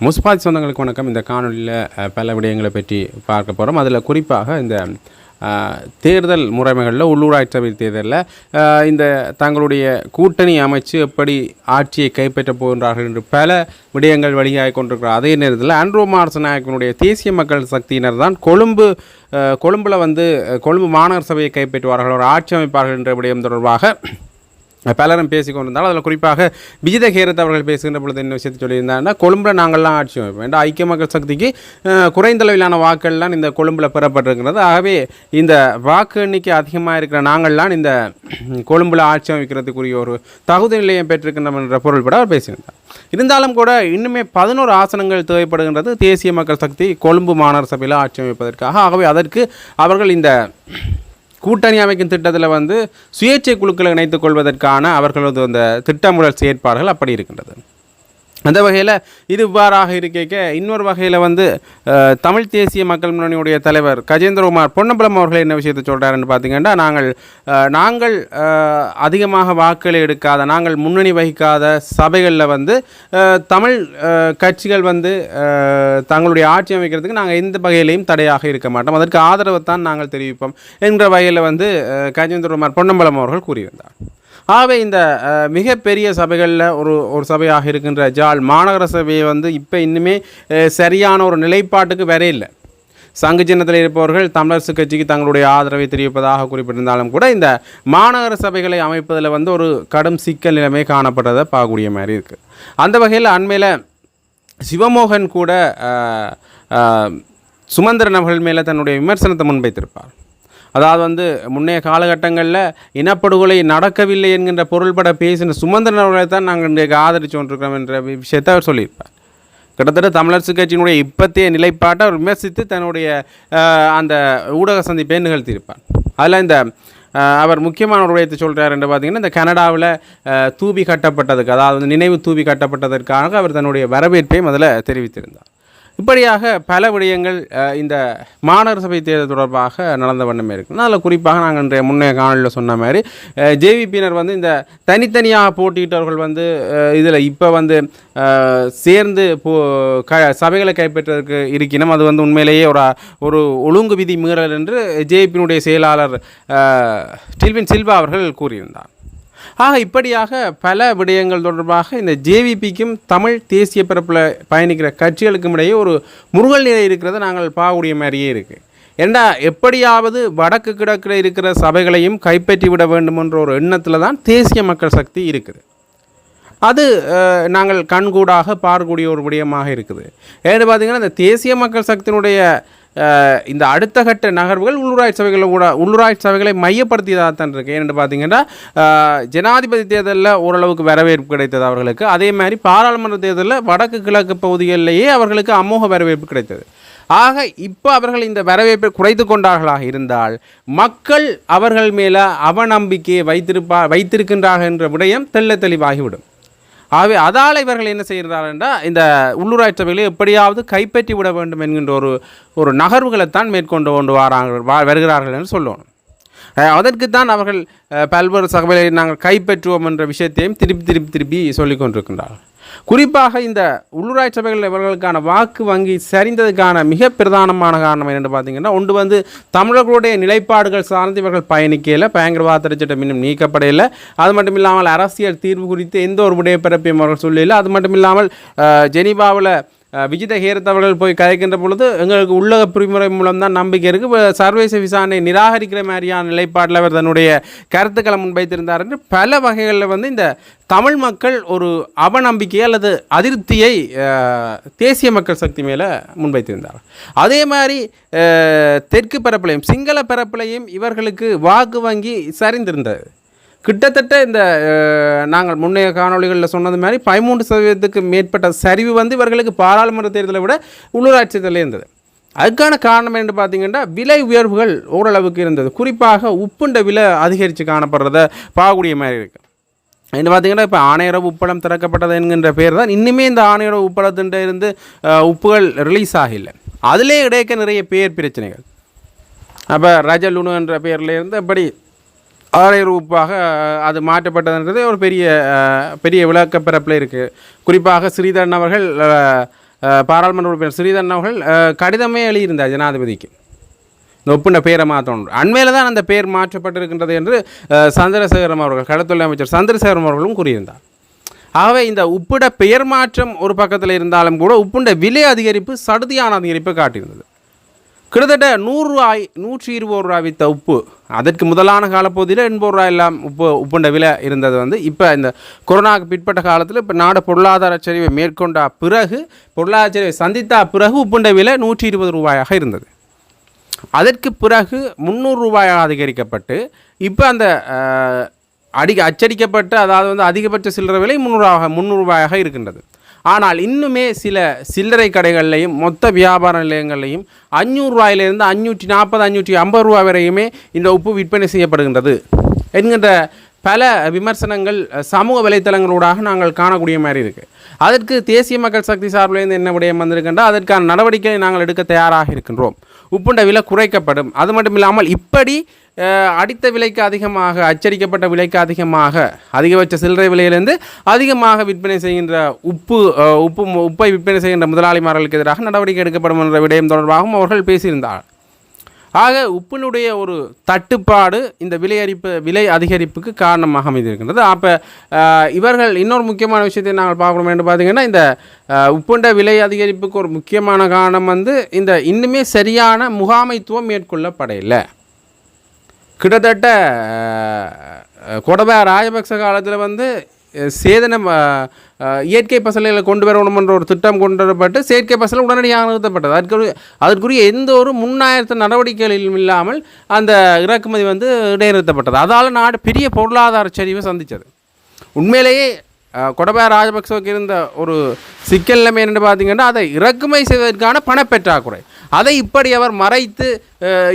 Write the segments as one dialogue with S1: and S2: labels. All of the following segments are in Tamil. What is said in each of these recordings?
S1: முஸ்பாத் சொந்தங்களுக்கு வணக்கம். இந்த காணொலியில் பல விடயங்களை பற்றி பார்க்க போகிறோம். அதில் குறிப்பாக இந்த தேர்தல் முறைமைகளில் உள்ளூராட்சி சபை தேர்தலில் இந்த தங்களுடைய கூட்டணி அமைச்சு எப்படி ஆட்சியை கைப்பற்றப் போகின்றார்கள் என்று பல விடயங்கள் வெளியாகி கொண்டிருக்கிறார். அதே நேரத்தில் ஆண்ட்ரூ மார்சநாயக்கனுடைய தேசிய மக்கள் சக்தியினர் தான் கொழும்பில் வந்து கொழும்பு மாநகர சபையை கைப்பற்றுவார்கள், ஒரு ஆட்சி அமைப்பார்கள் என்ற விடயம் தொடர்பாக பலரும் பேசி கொண்டிருந்தாலும் அதில் குறிப்பாக விஜித ஹேரத் அவர்கள் பேசுகின்ற பொழுது என்ன விஷயத்தை சொல்லியிருந்தாங்கன்னா, கொழும்பில் நாங்கள்லாம் ஆட்சி அமைப்போம் ஏன்னா ஐக்கிய மக்கள் சக்திக்கு குறைந்த அளவிலான வாக்குகள்லாம் இந்த கொழும்பில் பெறப்பட்டிருக்கிறது. ஆகவே இந்த வாக்கு எண்ணிக்கை அதிகமாக இருக்கிற நாங்கள்லாம் இந்த கொழும்பில் ஆட்சி அமைக்கிறதுக்குரிய ஒரு தகுதி நிலையம் பெற்றிருக்கின்றோம் என்ற பொருள்பட அவர் பேசியிருந்தார். இருந்தாலும் கூட இன்னுமே 11 ஆசனங்கள் தேவைப்படுகின்றது தேசிய மக்கள் சக்தி கொழும்பு மாநகர சபையில் ஆட்சி அமைப்பதற்காக. ஆகவே அதற்கு அவர்கள் இந்த கூட்டணி அமைக்கும் திட்டத்தில் வந்து சுயேட்சை குழுக்களை இணைத்துக் கொள்வதற்கான அவர்களது அந்த திட்டமிடல் செயற்பாடுகள் அப்படி இருக்கின்றது. அந்த வகையில் இது இவ்வாறாக இருக்க இன்னொரு வகையில் வந்து தமிழ் தேசிய மக்கள் முன்னணியுடைய தலைவர் கஜேந்திரகுமார் பொன்னம்பலம் அவர்கள் என்ன விஷயத்தை சொல்கிறாருன்னு பார்த்தீங்கன்னா, நாங்கள் அதிகமாக வாக்குகளை எடுக்காத, நாங்கள் முன்னணி வகிக்காத சபைகளில் வந்து தமிழ் கட்சிகள் வந்து தங்களுடைய ஆட்சி அமைக்கிறதுக்கு நாங்கள் எந்த வகையிலையும் தடையாக இருக்க மாட்டோம், அதற்கு ஆதரவை தான் நாங்கள் தெரிவிப்போம் என்கிற வகையில் வந்து கஜேந்திரகுமார் பொன்னம்பலம் அவர்கள் கூறியிருந்தார். ஆகவே இந்த மிகப்பெரிய சபைகளில் ஒரு சபையாக இருக்கின்ற ஜாழ் மாநகர சபையை வந்து இப்போ இன்னுமே சரியான ஒரு நிலைப்பாட்டுக்கு வரையில்லை. சங்கு சின்னத்தில் இருப்பவர்கள் தமிழரசு கட்சிக்கு தங்களுடைய ஆதரவை தெரிவிப்பதாக குறிப்பிட்டிருந்தாலும் கூட இந்த மாநகர சபைகளை அமைப்பதில் வந்து ஒரு கடும் சிக்கல் நிலைமை காணப்பட்டதை பார்க்கக்கூடிய மாதிரி இருக்குது. அந்த வகையில் அண்மையில் சிவமோகன் கூட சுமந்திரன் அவர்கள் மேலே தன்னுடைய விமர்சனத்தை முன்வைத்திருப்பார். அதாவது வந்து முன்னைய காலகட்டங்களில் இனப்படுகொலை நடக்கவில்லை என்கின்ற பொருள்பட பேசின சுமந்திரன் அவர்களை தான் நாங்கள் இன்றைக்கு ஆதரித்து கொண்டிருக்கிறோம் என்ற விஷயத்தை அவர் சொல்லியிருப்பார். கிட்டத்தட்ட தமிழரசு கட்சியினுடைய இப்பத்திய நிலைப்பாட்டை அவர் விமர்சித்து தன்னுடைய அந்த ஊடக சந்திப்பை நிகழ்த்தியிருப்பார். அதில் இந்த அவர் முக்கியமான ஒரு விடயத்தை சொல்கிறார் என்று பார்த்தீங்கன்னா, இந்த கனடாவில் தூபி கட்டப்பட்டதுக்கு, அதாவது நினைவு தூபி கட்டப்பட்டதற்காக அவர் தன்னுடைய வரவேற்பையும் அதில் தெரிவித்திருந்தார். இப்படியாக பல விடயங்கள் இந்த மாநகர சபை தேர்தல் தொடர்பாக நடந்த வண்ணமே இருக்குது. அதில் குறிப்பாக நாங்கள் இன்றைய முன்னைய காணொலியில் சொன்ன மாதிரி ஜேவிபியினர் வந்து இந்த தனித்தனியாக போட்டியிட்டவர்கள் வந்து இதில் இப்போ வந்து சேர்ந்து சபைகளை கைப்பற்றுவதற்கு இருக்கணும், அது வந்து உண்மையிலேயே ஒரு ஒழுங்கு விதி மீறல் என்று ஜேவிபியினுடைய செயலாளர் டில்வின் சில்வா அவர்கள் கூறியிருந்தார். இப்படியாக பல விடயங்கள் தொடர்பாக இந்த ஜேவிபிக்கும் தமிழ் தேசிய பரப்பில் பயணிக்கிற கட்சிகளுக்கும் இடையே ஒரு முருகல் நிலை இருக்கிறத நாங்கள் பார்க்கக்கூடிய மாதிரியே இருக்குது. ஏண்டா எப்படியாவது வடக்கு கிழக்கில் இருக்கிற சபைகளையும் கைப்பற்றி விட வேண்டும் என்ற ஒரு எண்ணத்தில் தான் தேசிய மக்கள் சக்தி இருக்குது. அது நாங்கள் கண்கூடாக பார்க்கக்கூடிய ஒரு விடயமாக இருக்குது. ஏன்னு பார்த்திங்கன்னா, இந்த தேசிய மக்கள் சக்தியினுடைய இந்த அடுத்த கட்ட நகர்வுகள் உள்ளூராட்சி சபைகளை மையப்படுத்தியதாக தான் இருக்குது. ஏன்னு பார்த்தீங்கன்னா, ஜனாதிபதி தேர்தலில் ஓரளவுக்கு வரவேற்பு கிடைத்தது அவர்களுக்கு. அதே மாதிரி பாராளுமன்ற தேர்தலில் வடக்கு கிழக்கு பகுதிகளிலேயே அவர்களுக்கு அமோக வரவேற்பு கிடைத்தது. இப்போ அவர்கள் இந்த வரவேற்பை குறைத்து கொண்டார்களாக இருந்தால் மக்கள் அவர்கள் மேலே அவநம்பிக்கையை வைத்திருக்கின்றார்கள் என்ற விடயம் தெளிவாகிவிடும். ஆகவே அதால் இவர்கள் என்ன செய்கிறார்கள் என்றால், இந்த உள்ளூராட்சி சபைகளை எப்படியாவது கைப்பற்றி விட வேண்டும் என்கின்ற ஒரு நகர்வுகளைத்தான் மேற்கொண்டு வருகிறார்கள் என்று சொல்லணும். அதற்குத்தான் அவர்கள் பல்வேறு சபைகளை நாங்கள் கைப்பற்றுவோம் என்ற விஷயத்தையும் திருப்பி சொல்லிக் கொண்டிருக்கின்றார்கள். குறிப்பாக இந்த உள்ளூராட்சி சபைகளில் இவர்களுக்கான வாக்கு வங்கி சரிந்ததுக்கான மிக பிரதானமான காரணம் என்னென்னு பார்த்தீங்கன்னா, ஒன்று வந்து தமிழர்களுடைய நிலைப்பாடுகள் சார்ந்து இவர்கள் பயணிக்கையில் பயங்கரவாத சட்டம் இன்னும் நீக்கப்படையில், அது மட்டும் இல்லாமல் அரசியல் தீர்வு குறித்து எந்த ஒரு விடய பிறப்பையும் அவர்கள் சொல்லல. அது மட்டும் இல்லாமல் ஜெனீவாவில் விஜித ஹேரத் அவர்கள் போய் கலைக்கின்ற பொழுது எங்களுக்கு உள்ளக பிரிமுறை மூலம் தான் நம்பிக்கை இருக்குது, சர்வதேச விசாரணை நிராகரிக்கிற மாதிரியான நிலைப்பாட்டில் அவர் தன்னுடைய கருத்துக்களை முன்வைத்திருந்தார் என்று பல வகைகளில் வந்து இந்த தமிழ் மக்கள் ஒரு அவநம்பிக்கை அல்லது அதிருப்தியை தேசிய மக்கள் சக்தி மேலே முன்வைத்திருந்தார். அதே மாதிரி தெற்கு பரப்பிலையும் சிங்கள பரப்பிலையும் இவர்களுக்கு வாக்கு வங்கி சரிந்திருந்தது. கிட்டத்தட்ட இந்த நாங்கள் முன்னைய காணொலிகளில் சொன்னது மாதிரி 13% மேற்பட்ட சரிவு வந்து இவர்களுக்கு பாராளுமன்ற தேர்தலை விட உள்ளூராட்சி தேர்தலில் இருந்தது. அதுக்கான காரணம் என்று பார்த்திங்கன்னா, விலை உயர்வுகள் ஓரளவுக்கு இருந்தது. குறிப்பாக உப்புண்ட விலை அதிகரித்து காணப்படுறத பார்க்கக்கூடிய மாதிரி இருக்குது. என்ன பார்த்திங்கன்னா, இப்போ ஆணையரவு உப்பளம் திறக்கப்பட்டது என்கின்ற பேர் தான் இன்னுமே இந்த ஆணையரவு உப்பளத்தின் இருந்து உப்புகள் ரிலீஸ் ஆகலை. அதிலே இடையக்க நிறைய பேர் பிரச்சனைகள். அப்போ ரஜலுணு என்ற பேரில் இருந்து அப்படி ஆணையர் உப்பாக அது மாற்றப்பட்டதுன்றது ஒரு பெரிய விளக்க பிறப்பில் இருக்குது. குறிப்பாக ஸ்ரீதரன் அவர்கள் பாராளுமன்ற உறுப்பினர் ஸ்ரீதரன் அவர்கள் கடிதமே எழுதியிருந்தார் ஜனாதிபதிக்கு இந்த ஒப்புண்ட பேரை மாற்றணும். அண்மையில் தான் அந்த பேர் மாற்றப்பட்டிருக்கின்றது என்று சந்திரசேகரம் அவர்கள் கடற்தொழில் அமைச்சர் சந்திரசேகரம் அவர்களும் கூறியிருந்தார். ஆகவே இந்த உப்பிட பெயர் மாற்றம் ஒரு பக்கத்தில் இருந்தாலும் கூட உப்புண்ட விலை அதிகரிப்பு சடுதியான அதிகரிப்பை காட்டியிருந்தது. கிட்டத்தட்ட 100 ரூபாய் 120 ரூபாய் வித்த உப்பு அதற்கு முதலான காலப்பகுதியில் 80 ரூபாய் எல்லாம் உப்புண்ட விலை இருந்தது. இப்போ இந்த கொரோனாவுக்கு பிற்பட்ட காலத்தில் இப்போ நாடு பொருளாதார சரிவை மேற்கொண்ட பிறகு பொருளாதார சரிவை சந்தித்த பிறகு உப்புண்ட விலை 120 ரூபாயாக இருந்தது. அதற்கு பிறகு 300 ரூபாயாக அதிகரிக்கப்பட்டு இப்போ அந்த அச்சடிக்கப்பட்ட அதாவது அதிகபட்ச சில்லறை விலை 300 ரூபாயாக இருக்கின்றது. ஆனால் இன்னுமே சில சில்லறை கடைகள்லையும் மொத்த வியாபார நிலையங்கள்லையும் 500 ரூபாயிலிருந்து 540 550 ரூபாய் வரையுமே இந்த உப்பு விற்பனை செய்யப்படுகின்றது என்கின்ற பல விமர்சனங்கள் சமூக வலைத்தளங்களூடாக நாங்கள் காணக்கூடிய மாதிரி இருக்குது. அதற்கு தேசிய மக்கள் சக்தி சார்பிலிருந்து என்ன விடயம் வந்திருக்கின்றால் அதற்கான நடவடிக்கையை நாங்கள் எடுக்க தயாராக இருக்கின்றோம். உப்புண்ட விலை குறைக்கப்படும். அது மட்டும் இல்லாமல் இப்படி அடித்த விலைக்கு அதிகமாக அச்சடிக்கப்பட்ட விலைக்கு அதிகமாக அதிகபட்ச சில்லறை விலையிலிருந்து அதிகமாக விற்பனை செய்கின்ற உப்பை விற்பனை செய்கின்ற முதலாளிமார்களுக்கு எதிராக நடவடிக்கை எடுக்கப்படும் என்ற விடயம் தொடர்பாகவும் அவர்கள் பேசியிருந்தார். ஆக உப்பினுடைய ஒரு தட்டுப்பாடு இந்த விலை அதிகரிப்புக்கு காரணமாக அமைந்திருக்கின்றது. அப்போ இவர்கள் இன்னொரு முக்கியமான விஷயத்தை நாங்கள் பார்க்கணும் என்று பார்த்தீங்கன்னா இந்த உப்புண்ட விலை அதிகரிப்புக்கு ஒரு முக்கியமான காரணம் இந்த இன்னுமே சரியான முகாமைத்துவம் மேற்கொள்ளப்படையில்லை. கிட்டத்தட்ட கோடபாய ராஜபக்ச காலத்தில் சேதனம் இயற்கை பசலைகளை கொண்டு வரணும் என்ற ஒரு திட்டம் கொண்டு வரப்பட்டு செயற்கை பசலை உடனடியாக நிறுத்தப்பட்டது. அதற்குரிய எந்த ஒரு முன்னாயத்த நடவடிக்கைகளிலும் இல்லாமல் அந்த இறக்குமதி இடைநிறுத்தப்பட்டது. அதால் நாடு பெரிய பொருளாதார சரிவை சந்தித்தது. உண்மையிலேயே கோடபாய ராஜபக்சவுக்கு இருந்த ஒரு சிக்கல் நிலைமை என்று பார்த்தீங்கன்னா அதை இறக்குமதி செய்வதற்கான பணப்பற்றாக்குறை. அதை இப்படி அவர் மறைத்து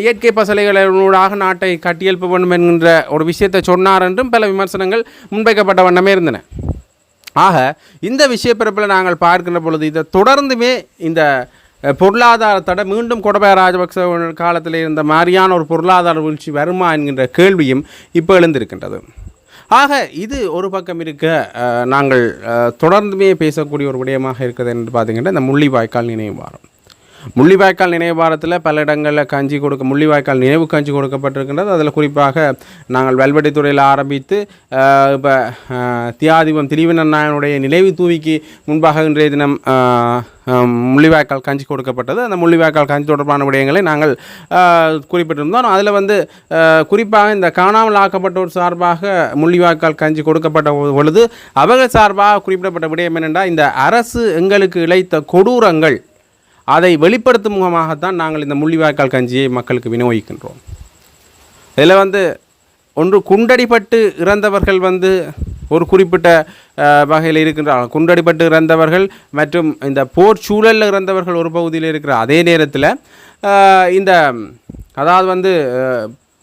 S1: இயற்கை பசலைகளூடாக நாட்டை கட்டியெழுப்ப வேண்டும் என்கின்ற ஒரு விஷயத்தை சொன்னார் என்றும் பல விமர்சனங்கள் முன்வைக்கப்பட்ட வண்ணமே இருந்தன. ஆக இந்த விஷயப்பிறப்பில் நாங்கள் பார்க்கின்ற பொழுது இதை தொடர்ந்துமே இந்த பொருளாதார தடை மீண்டும் கோடபாய ராஜபக்ச காலத்தில் இருந்த மாதிரியான ஒரு பொருளாதார வீழ்ச்சி வருமா என்கின்ற கேள்வியும் இப்போ எழுந்திருக்கின்றது. ஆக இது ஒரு பக்கம் இருக்க நாங்கள் தொடர்ந்துமே பேசக்கூடிய ஒரு விடயமாக இருக்குது என்று பார்த்திங்கன்னா இந்த முள்ளிவாய்க்கால் நினைவு வாரம். முள்ளிவாய்க்கால் நினைவு வாரத்தில் பல இடங்களில் முள்ளிவாய்க்கால் நினைவு கஞ்சி கொடுக்கப்பட்டிருக்கின்றது. அதில் குறிப்பாக நாங்கள் வெல்வெட்டித்துறையில் ஆரம்பித்து இப்போ தியாதிபம் திரிவினன் நாயனுடைய நினைவு தூவிக்கு முன்பாக இன்றைய தினம் முள்ளிவாய்க்கால் கஞ்சி கொடுக்கப்பட்டது. அந்த முள்ளிவாய்க்கால் கஞ்சி தொடர்பான விடயங்களை நாங்கள் குறிப்பிட்டிருந்தோம். அதில் குறிப்பாக இந்த காணாமல் ஆக்கப்பட்டோர் சார்பாக முள்ளிவாய்க்கால் கஞ்சி கொடுக்கப்பட்ட பொழுது அவர்கள் சார்பாக குறிப்பிடப்பட்ட விடயம் என்னென்றால் இந்த அரசு எங்களுக்கு இழைத்த கொடூரங்கள் அதை வெளிப்படுத்தும் முகமாகத்தான் நாங்கள் இந்த முள்ளிவாய்க்கால் கஞ்சியை மக்களுக்கு விநியோகிக்கின்றோம். இதில் ஒன்று குண்டடிப்பட்டு இறந்தவர்கள் ஒரு குறிப்பிட்ட வகையில் இருக்கின்றார்கள். குண்டடிப்பட்டு இறந்தவர்கள் மற்றும் இந்த போர் சூழலில் இறந்தவர்கள் ஒரு பகுதியில் இருக்கிற அதே நேரத்தில் இந்த அதாவது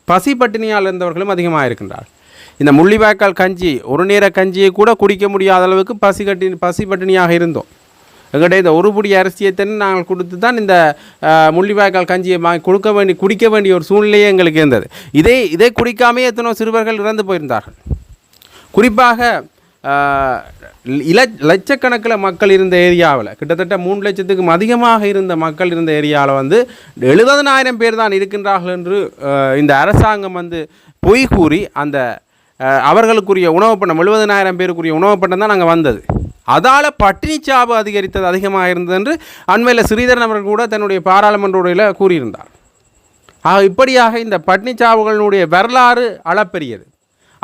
S1: பசி பட்டினியால் இருந்தவர்களும் அதிகமாக இருக்கின்றார்கள். இந்த முள்ளிவாய்க்கால் கஞ்சி ஒரு நேர கஞ்சியை கூட குடிக்க முடியாத அளவுக்கு பசி பட்டினியாக இருந்தோம். எங்கள்கிட்ட இந்த ஒரு புடி அரிசியத்தன்னு நாங்கள் கொடுத்து தான் இந்த முள்ளிவாய்க்கால் கஞ்சியை குடிக்க வேண்டிய ஒரு சூழ்நிலையே எங்களுக்கு இருந்தது. இதை குடிக்காமே எத்தனோ சிறுவர்கள் இறந்து போயிருந்தார்கள். குறிப்பாக லட்சக்கணக்கில் மக்கள் இருந்த ஏரியாவில் கிட்டத்தட்ட 3 லட்சத்துக்கும் அதிகமாக இருந்த மக்கள் இருந்த ஏரியாவில் 70,000 பேர் தான் இருக்கின்றார்கள் என்று இந்த அரசாங்கம் பொய் கூறி அந்த அவர்களுக்குரிய உணவு பண்டம் 70,000 பேருக்குரிய உணவு பண்டம் தான் நாங்கள் வந்தது. அதால் பட்டினி சாவு அதிகரித்தது அதிகமாக இருந்தது என்று அண்மையில் ஸ்ரீதரன் அவர்கள் கூட தன்னுடைய பாராளுமன்ற உரையில் கூறியிருந்தார். இப்படியாக இந்த பட்டினி சாவுகளினுடைய வரலாறு அளப்பெரியது.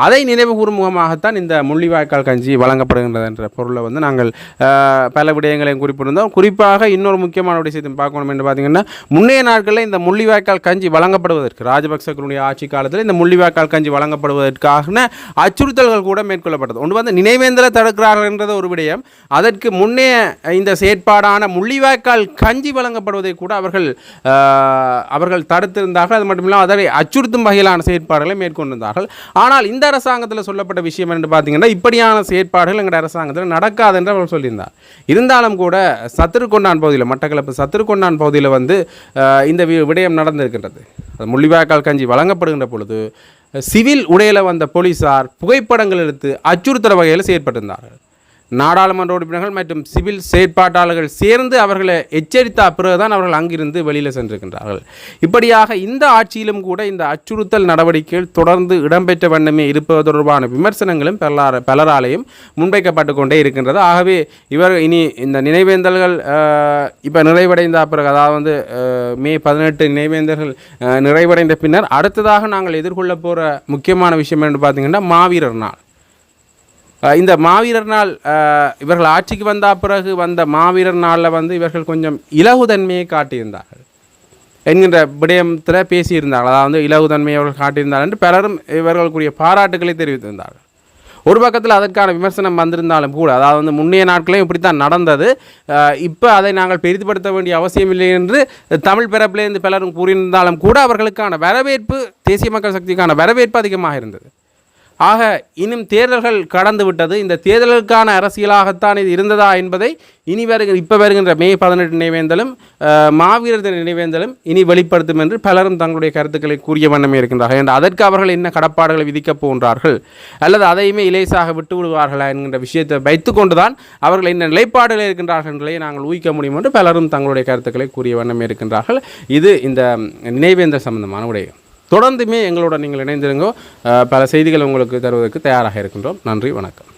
S1: அதை நினைவு கூறும் முகமாகத்தான் இந்த முள்ளிவாய்க்கால் கஞ்சி வழங்கப்படுகின்றது என்ற பொருளை நாங்கள் பல விடயங்களையும் குறிப்பிட்டிருந்தோம். குறிப்பாக இன்னொரு முக்கியமான விஷயத்தை பார்க்கணும் என்று பார்த்தீங்கன்னா முன்னைய நாட்களில் இந்த முள்ளிவாய்க்கால் கஞ்சி வழங்கப்படுவதற்கு ராஜபக்சர்களுடைய ஆட்சி காலத்தில் இந்த முள்ளிவாய்க்கால் கஞ்சி வழங்கப்படுவதற்கான அச்சுறுத்தல்கள் கூட மேற்கொள்ளப்பட்டது. ஒன்று நினைவேந்தலை தடுக்கிறார்கள் என்றது ஒரு விடயம். அதற்கு முன்னே இந்த செயற்பாடான முள்ளிவாய்க்கால் கஞ்சி வழங்கப்படுவதை கூட அவர்கள் தடுத்திருந்தார்கள். அது மட்டுமில்லாமல் அதை அச்சுறுத்தும் வகையிலான செயற்பாடுகளை மேற்கொண்டிருந்தார்கள். ஆனால் இந்த அரசாங்கத்தில் சொல்லப்பட்ட விஷயம் என்று பார்த்தீங்கன்னா இப்படியான செயற்பாடுகள் எங்கள் அரசாங்கத்தில் நடக்காது என்று அவர் சொல்லியிருந்தார். இருந்தாலும் கூட சத்துருக்கொண்டான் பகுதியில் மட்டக்களப்பு சத்துருக்கொண்டான் பகுதியில் இந்த விடயம் நடந்திருக்கின்றது. முள்ளிவாய்க்கால் கஞ்சி வழங்கப்படுகின்ற பொழுது சிவில் உடையில் வந்த போலீஸார் புகைப்படங்கள் எடுத்து அச்சுறுத்துற வகையில் செயற்பட்டிருந்தார்கள். நாடாளுமன்ற உறுப்பினர்கள் மற்றும் சிவில் செயற்பாட்டாளர்கள் சேர்ந்து அவர்களை எச்சரித்த பிறகுதான் அவர்கள் அங்கிருந்து வெளியில் சென்றிருக்கின்றார்கள். இப்படியாக இந்த ஆட்சியிலும் கூட இந்த அச்சுறுத்தல் நடவடிக்கைகள் தொடர்ந்து இடம்பெற்ற வண்ணமே இருப்பது தொடர்பான விமர்சனங்களும் பலராலேயும் முன்வைக்கப்பட்டு கொண்டே இருக்கின்றது. ஆகவே இவர் இனி இந்த நினைவேந்தல்கள் இப்போ நிறைவடைந்த பிறகு, அதாவது மே 18 நினைவேந்தல்கள் நிறைவடைந்த பின்னர் அடுத்ததாக நாங்கள் எதிர்கொள்ள போகிற முக்கியமான விஷயம் என்று பார்த்தீங்கன்னா மாவீரர் நாள். இந்த மாவீரர் நாள் இவர்கள் ஆட்சிக்கு வந்த பிறகு வந்த மாவீரர் நாளில் இவர்கள் கொஞ்சம் இலகுதன்மையை காட்டியிருந்தார்கள் என்கின்ற விடயத்தில் பேசியிருந்தார்கள். அதாவது இலகுதன்மையை அவர்கள் காட்டியிருந்தார்கள் என்று பலரும் இவர்களுக்குரிய பாராட்டுக்களை தெரிவித்திருந்தார்கள். ஒரு பக்கத்தில் அதற்கான விமர்சனம் வந்திருந்தாலும் கூட, அதாவது முன்னைய நாட்களையும் இப்படித்தான் நடந்தது, இப்போ அதை நாங்கள் பெரிதுபடுத்த வேண்டிய அவசியம் இல்லை என்று தமிழ் பிறப்பிலிருந்து பலரும் கூறியிருந்தாலும் கூட அவர்களுக்கான வரவேற்பு, தேசிய மக்கள் சக்திக்கான வரவேற்பு அதிகமாக இருந்தது. ஆக இன்னும் தேர்தல்கள் கடந்து விட்டது. இந்த தேர்தலுக்கான அரசியலாகத்தான் இது இருந்ததா என்பதை இனி இப்போ வருகின்ற மே 18 நினைவேந்தலும் மாவீரர் தின நினைவேந்தலும் இனி வெளிப்படுத்தும் என்று பலரும் தங்களுடைய கருத்துக்களை கூறிய வண்ணமே இருக்கின்றார்கள். என்று அதற்கு அவர்கள் என்ன கடப்பாடுகளை விதிக்கப் போகின்றார்கள் அல்லது அதையுமே இலேசாக விட்டு விடுவார்களா என்கின்ற விஷயத்தை வைத்துக்கொண்டுதான் அவர்கள் என்ன நிலைப்பாடுகள் இருக்கின்றார்கள் என்பதை நாங்கள் ஊகிக்க முடியும் என்று பலரும் தங்களுடைய கருத்துக்களை கூறிய வண்ணமே இருக்கின்றார்கள். இது இந்த நினைவேந்தல் சம்பந்தமான விடயம். தொடர்ந்துமே எங்களோட நீங்கள் இணைந்திருங்கோ. பல செய்திகள் உங்களுக்கு தருவதற்கு தயாராக இருக்கின்றோம். நன்றி, வணக்கம்.